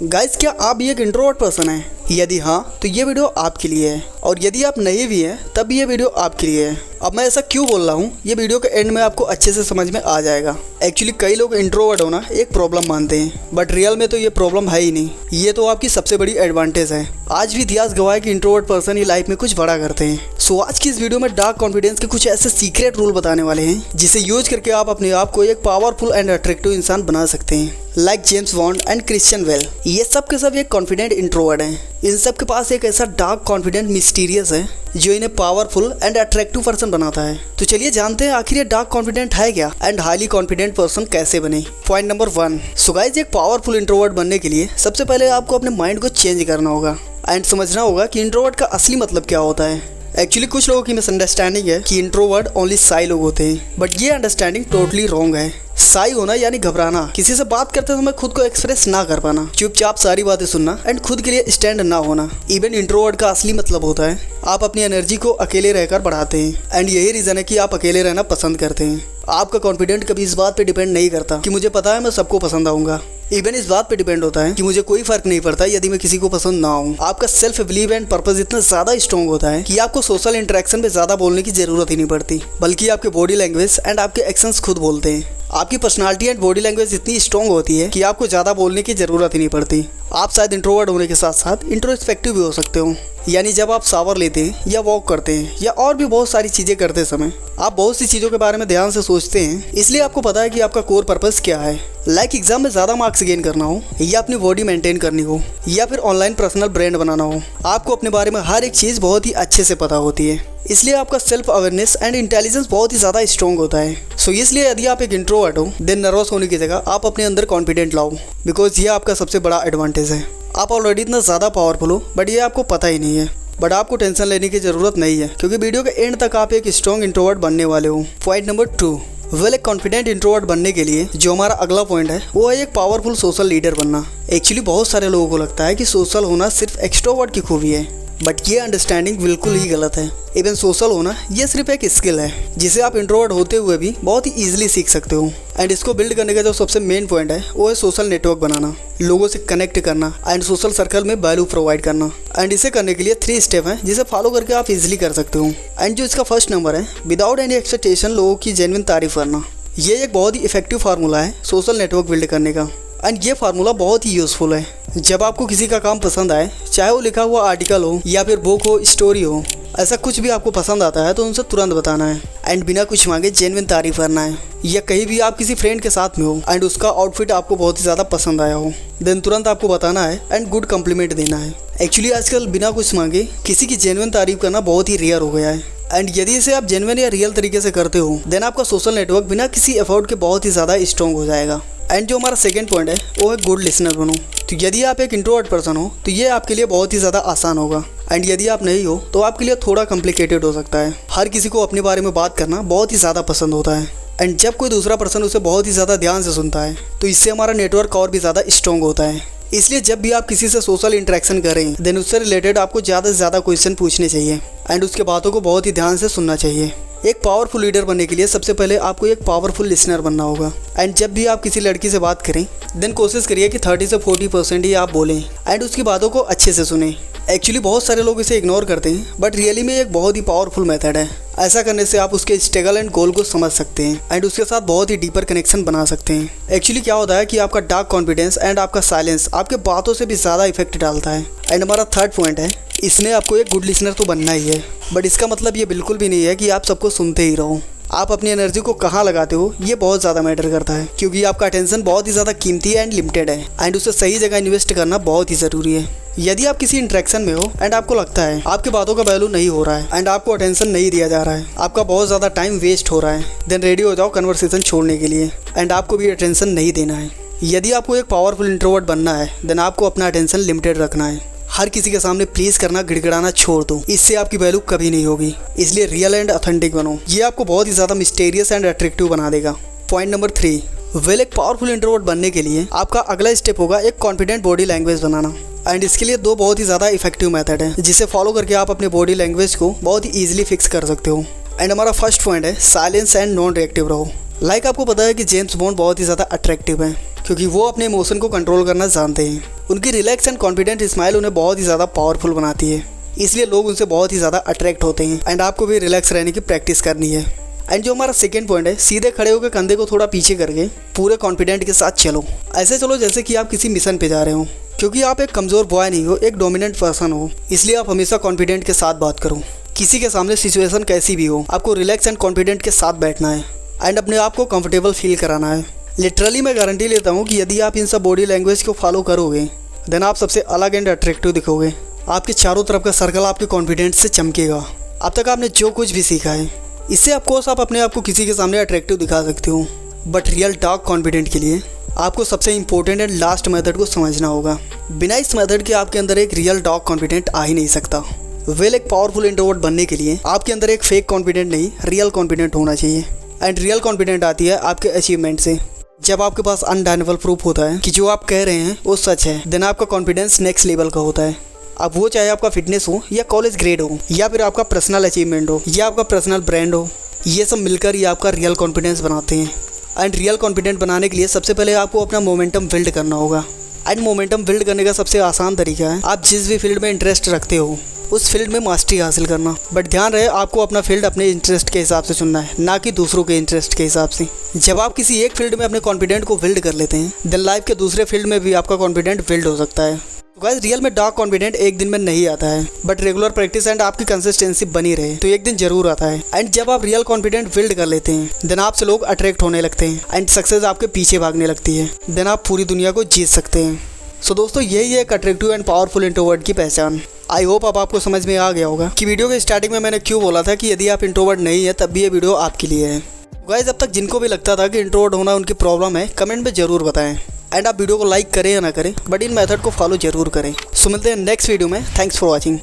Guys, क्या आप भी एक इंट्रोवर्ट पर्सन हैं? यदि हाँ, तो ये वीडियो आपके लिए है, और यदि आप नहीं भी हैं तब भी ये वीडियो आपके लिए है। अब मैं ऐसा क्यों बोल रहा हूँ, ये वीडियो के एंड में आपको अच्छे से समझ में आ जाएगा। एक्चुअली कई लोग इंट्रोवर्ट होना एक प्रॉब्लम मानते हैं, बट रियल में तो ये प्रॉब्लम है ही नहीं, ये तो आपकी सबसे बड़ी एडवांटेज है। आज भी इतिहास गवाह है कि इंट्रोवर्ट पर्सन ही लाइफ में कुछ बड़ा करते हैं। सो आज की इस वीडियो में डार्क कॉन्फिडेंस के कुछ ऐसे सीक्रेट रूल बताने वाले हैं जिसे यूज करके आप अपने आप को एक पावरफुल एंड अट्रैक्टिव इंसान बना सकते हैं। Like James bond and Christian Bale, ये सब के सब एक कॉन्फिडेंट इंट्रोवर्ट हैं। इन सब के पास एक ऐसा डार्क कॉन्फिडेंट मिस्टीरियस है जो इन्हें पावरफुल एंड अट्रैक्टिव पर्सन बनाता है। तो चलिए जानते हैं आखिर ये डार्क कॉन्फिडेंट है क्या एंड हाईली कॉन्फिडेंट पर्सन कैसे बने। पॉइंट नंबर 1, सो गाइस, एक पावरफुल इंट्रोवर्ट बनने के लिए सबसे पहले आपको अपने माइंड को चेंज करना होगा एंड समझना होगा कि इंट्रोवर्ट का असली मतलब क्या होता है। एक्चुअली कुछ लोगों की मिसअंडरस्टैंडिंग है कि इंट्रोवर्ट ओनली साई लोग होते हैं, बट ये अंडरस्टैंडिंग टोटली रॉन्ग है। साई होना यानी घबराना, किसी से बात करते समय खुद को एक्सप्रेस ना कर पाना, चुपचाप सारी बातें सुनना एंड खुद के लिए स्टैंड ना होना। इवन इंट्रोवर्ट का असली मतलब होता है आप अपनी एनर्जी को अकेले रहकर बढ़ाते हैं एंड यही रीजन है कि आप अकेले रहना पसंद करते हैं। आपका कॉन्फिडेंट कभी इस बात पे डिपेंड नहीं करता कि मुझे पता है मैं सबको पसंद आऊंगा। इवन इस बात पे डिपेंड होता है कि मुझे कोई फर्क नहीं पड़ता यदि मैं किसी को पसंद ना आऊँ। आपका सेल्फ बिलीव एंड पर्पस इतना ज्यादा स्ट्रॉन्ग होता है कि आपको सोशल इंटरेक्शन में ज्यादा बोलने की जरूरत ही नहीं पड़ती, बल्कि आपके बॉडी लैंग्वेज एंड आपके एक्शंस खुद बोलते हैं। आपकी पर्सनालिटी एंड बॉडी लैंग्वेज इतनी स्ट्रॉन्ग होती है कि आपको ज़्यादा बोलने की ज़रूरत ही नहीं पड़ती। आप शायद इंट्रोवर्ट होने के साथ साथ इंट्रोस्पेक्टिव भी हो सकते हो, यानी जब आप शावर लेते हैं या वॉक करते हैं या और भी बहुत सारी चीज़ें करते समय आप बहुत सी चीज़ों के बारे में ध्यान से सोचते हैं, इसलिए आपको पता है कि आपका कोर पर्पस क्या है। लाइक एग्जाम में ज़्यादा मार्क्स गेन करना हो, या अपनी बॉडी मेंटेन करनी हो, या फिर ऑनलाइन पर्सनल ब्रांड बनाना हो, आपको अपने बारे में हर एक चीज़ बहुत ही अच्छे से पता होती है। इसलिए आपका सेल्फ अवेयरनेस एंड इंटेलिजेंस बहुत ही ज़्यादा स्ट्रॉन्ग होता है। सो इसलिए यदि आप एक इंट्रोवर्ट हो, देन नर्वस होने की जगह आप अपने अंदर कॉन्फिडेंट लाओ, बिकॉज ये आपका सबसे बड़ा एडवांटेज है। आप ऑलरेडी इतना ज़्यादा पावरफुल हो, बट ये आपको पता ही नहीं है। बट आपको टेंशन लेने की ज़रूरत नहीं है, क्योंकि वीडियो के एंड तक आप एक स्ट्रॉन्ग इंट्रोवर्ट बनने वाले हो। पॉइंट नंबर 2, वेल, एक कॉन्फिडेंट इंट्रोवर्ट बनने के लिए जो हमारा अगला पॉइंट है वो है एक पावरफुल सोशल लीडर बनना। एक्चुअली बहुत सारे लोगों को लगता है कि सोशल होना सिर्फ एक्सट्रोवर्ट की खूबी है, बट ये अंडरस्टैंडिंग बिल्कुल ही गलत है। इवन सोशल होना ये सिर्फ एक स्किल है जिसे आप इंट्रोवर्ट होते हुए भी बहुत ही ईजिली सीख सकते हो। एंड इसको बिल्ड करने का जो सबसे मेन पॉइंट है वो है सोशल नेटवर्क बनाना, लोगों से कनेक्ट करना एंड सोशल सर्कल में वैल्यू प्रोवाइड करना। एंड इसे करने के लिए 3 स्टेप हैं जिसे फॉलो करके आप इजिली कर सकते हो। एंड जो इसका फर्स्ट नंबर है, विदाउट एनी एक्सपेक्टेशन लोगों की जेन्युइन तारीफ करना। ये एक बहुत ही इफेक्टिव फार्मूला है सोशल नेटवर्क बिल्ड करने का, एंड ये फार्मूला बहुत ही यूजफुल है। जब आपको किसी का काम पसंद आए, चाहे वो लिखा हुआ आर्टिकल हो या फिर बुक हो, स्टोरी हो, ऐसा कुछ भी आपको पसंद आता है तो उनसे तुरंत बताना है एंड बिना कुछ मांगे जेन्युइन तारीफ करना है। या कहीं भी आप किसी फ्रेंड के साथ में हो एंड उसका आउटफिट आपको बहुत ही ज़्यादा पसंद आया हो, देन तुरंत आपको बताना है एंड गुड कम्प्लीमेंट देना है। एक्चुअली आजकल बिना कुछ मांगे किसी की जेन्युइन तारीफ करना बहुत ही रेयर हो गया है, एंड यदि इसे आप जेन्युइन या रियल तरीके से करते हो, देन आपका सोशल नेटवर्क बिना किसी एफर्ट के बहुत ही ज़्यादा स्ट्रॉन्ग हो जाएगा। एंड जो हमारा सेकंड पॉइंट है वो है गुड लिसनर बनो। तो यदि आप एक इंट्रोवर्ट पर्सन हो तो ये आपके लिए बहुत ही ज़्यादा आसान होगा, एंड यदि आप नहीं हो तो आपके लिए थोड़ा कॉम्प्लिकेटेड हो सकता है। हर किसी को अपने बारे में बात करना बहुत ही ज़्यादा पसंद होता है, एंड जब कोई दूसरा पर्सन उसे बहुत ही ज़्यादा ध्यान से सुनता है तो इससे हमारा नेटवर्क और भी ज़्यादा स्ट्रॉन्ग होता है। इसलिए जब भी आप किसी से सोशल इंटरेक्शन करें, देन उससे रिलेटेड आपको ज़्यादा से ज़्यादा क्वेश्चन पूछने चाहिए एंड उसके बातों को बहुत ही ध्यान से सुनना चाहिए। एक पावरफुल लीडर बनने के लिए सबसे पहले आपको एक पावरफुल लिसनर बनना होगा। एंड जब भी आप किसी लड़की से बात करें, देन कोशिश करिए कि 30 से 40% ही आप बोलें एंड उसकी बातों को अच्छे से सुनें। एक्चुअली बहुत सारे लोग इसे इग्नोर करते हैं, बट रियली में एक बहुत ही पावरफुल मेथड है। ऐसा करने से आप उसके स्ट्रगल एंड गोल को समझ सकते हैं एंड उसके साथ बहुत ही डीपर कनेक्शन बना सकते हैं। एक्चुअली क्या होता है कि आपका डार्क कॉन्फिडेंस एंड आपका साइलेंस आपके बातों से भी ज़्यादा इफेक्ट डालता है। एंड हमारा थर्ड पॉइंट है, इसमें आपको एक गुड लिसनर तो बनना ही है, बट इसका मतलब ये बिल्कुल भी नहीं है कि आप सबको सुनते ही रहो। आप अपनी एनर्जी को कहाँ लगाते हो ये बहुत ज़्यादा मैटर करता है, क्योंकि आपका अटेंशन बहुत ही ज़्यादा कीमती एंड लिमिटेड है, एंड उसे सही जगह इन्वेस्ट करना बहुत ही ज़रूरी है। यदि आप किसी इंटरेक्शन में हो एंड आपको लगता है आपकी बातों का वैल्यू नहीं हो रहा है एंड आपको अटेंशन नहीं दिया जा रहा है, आपका बहुत ज़्यादा टाइम वेस्ट हो रहा है, देन रेडी हो जाओ कन्वर्सेशन छोड़ने के लिए एंड आपको भी अटेंशन नहीं देना है। यदि आपको एक पावरफुल इंट्रोवर्ट बनना है, देन आपको अपना अटेंशन लिमिटेड रखना है। हर किसी के सामने प्लीज करना, गिड़गिड़ाना छोड़ दो, इससे आपकी वैल्यू कभी नहीं होगी। इसलिए रियल एंड ऑथेंटिक बनो, ये आपको बहुत ही ज़्यादा मिस्टीरियस एंड अट्रैक्टिव बना देगा। पॉइंट नंबर 3, वेल, एक पावरफुल इंट्रोवर्ट बनने के लिए आपका अगला स्टेप होगा एक confident body language banana. And इसके लिए 2 बहुत ही ज़्यादा इफेक्टिव मेथड है जिसे फॉलो करके आप अपने बॉडी लैंग्वेज को बहुत ही ईजिली फिक्स कर सकते हो। एंड हमारा फर्स्ट पॉइंट है साइलेंस एंड नॉन रिएक्टिव रहो। लाइक आपको पता है कि जेम्स बॉन्ड बहुत ही ज़्यादा अट्रैक्टिव है, क्योंकि वो अपने इमोशन को कंट्रोल करना जानते हैं। उनकी रिलैक्स एंड कॉन्फिडेंट स्माइल उन्हें बहुत ही ज़्यादा पावरफुल बनाती है, इसलिए लोग उनसे बहुत ही ज़्यादा अट्रैक्ट होते हैं। एंड आपको भी रिलैक्स रहने की प्रैक्टिस करनी है। एंड जो हमारा सेकंड पॉइंट है, सीधे खड़े होकर कंधे को थोड़ा पीछे करके पूरे कॉन्फिडेंट के साथ चलो। ऐसे चलो जैसे कि आप किसी मिशन पे जा रहे हो, क्योंकि आप एक कमज़ोर बॉय नहीं हो, एक डोमिनेंट पर्सन हो, इसलिए आप हमेशा कॉन्फिडेंट के साथ बात करो। किसी के सामने सिचुएशन कैसी भी हो, आपको रिलैक्स एंड कॉन्फिडेंट के साथ बैठना है एंड अपने आप को कंफर्टेबल फील कराना है। लिटरली मैं गारंटी लेता हूँ कि यदि आप इन सब बॉडी लैंग्वेज को फॉलो करोगे देन आप सबसे अलग एंड अट्रैक्टिव दिखोगे। आपके चारों तरफ का सर्कल आपके कॉन्फिडेंस से चमकेगा। अब तक आपने जो कुछ भी सीखा है, इससे ऑफकोर्स आप अपने आप को किसी के सामने अट्रैक्टिव दिखा सकते हो, बट रियल डार्क कॉन्फिडेंट के लिए आपको सबसे इंपॉर्टेंट एंड लास्ट मेथड को समझना होगा। बिना इस मेथड के आपके अंदर एक रियल डार्क कॉन्फिडेंट आ ही नहीं सकता। एक पावरफुल इंट्रोवर्ट बनने के लिए आपके अंदर एक फेक कॉन्फिडेंट नहीं, रियल कॉन्फिडेंट होना चाहिए। एंड रियल कॉन्फिडेंट आती है आपके अचीवमेंट से। जब आपके पास अनडाइनेबल प्रूफ होता है कि जो आप कह रहे हैं वो सच है, देन आपका कॉन्फिडेंस नेक्स्ट लेवल का होता है। अब वो चाहे आपका फिटनेस हो या कॉलेज ग्रेड हो या फिर आपका पर्सनल अचीवमेंट हो या आपका पर्सनल ब्रांड हो, ये सब मिलकर ही आपका रियल कॉन्फिडेंस बनाते हैं। एंड रियल कॉन्फिडेंट बनाने के लिए सबसे पहले आपको अपना मोमेंटम बिल्ड करना होगा। एंड मोमेंटम बिल्ड करने का सबसे आसान तरीका है आप जिस भी फील्ड में इंटरेस्ट रखते हो उस फील्ड में मास्टरी हासिल करना। बट ध्यान रहे आपको अपना फील्ड अपने इंटरेस्ट के हिसाब से चुनना है, ना कि दूसरों के इंटरेस्ट के हिसाब से। जब आप किसी एक फील्ड में अपने कॉन्फिडेंट को बिल्ड कर लेते हैं देन लाइफ के दूसरे फील्ड में भी आपका कॉन्फिडेंट बिल्ड हो सकता है। तो गाइस रियल में डार्क कॉन्फिडेंट एक दिन में नहीं आता है, बट रेगुलर प्रैक्टिस एंड आपकी कंसिस्टेंसी बनी रहे तो एक दिन जरूर आता है। एंड जब आप रियल कॉन्फिडेंट बिल्ड कर लेते हैं देन आपसे लोग अट्रैक्ट होने लगते हैं एंड सक्सेस आपके पीछे भागने लगती है। देन आप पूरी दुनिया को जीत सकते हैं। सो दोस्तों यही है एक अट्रैक्टिव एंड पावरफुल इंट्रोवर्ट की पहचान। आई होप अब आपको समझ में आ गया होगा कि वीडियो के स्टार्टिंग में मैंने क्यों बोला था कि यदि आप इंट्रोवर्ट नहीं है तब भी ये वीडियो आपके लिए है। गाइस अब तक जिनको भी लगता था कि इंट्रोवर्ट होना उनकी प्रॉब्लम है, कमेंट में जरूर बताएं। एंड आप वीडियो को लाइक करें या ना करें, बट इन मेथड को फॉलो जरूर करें। सो मिलते हैं नेक्स्ट वीडियो में। Thanks for watching.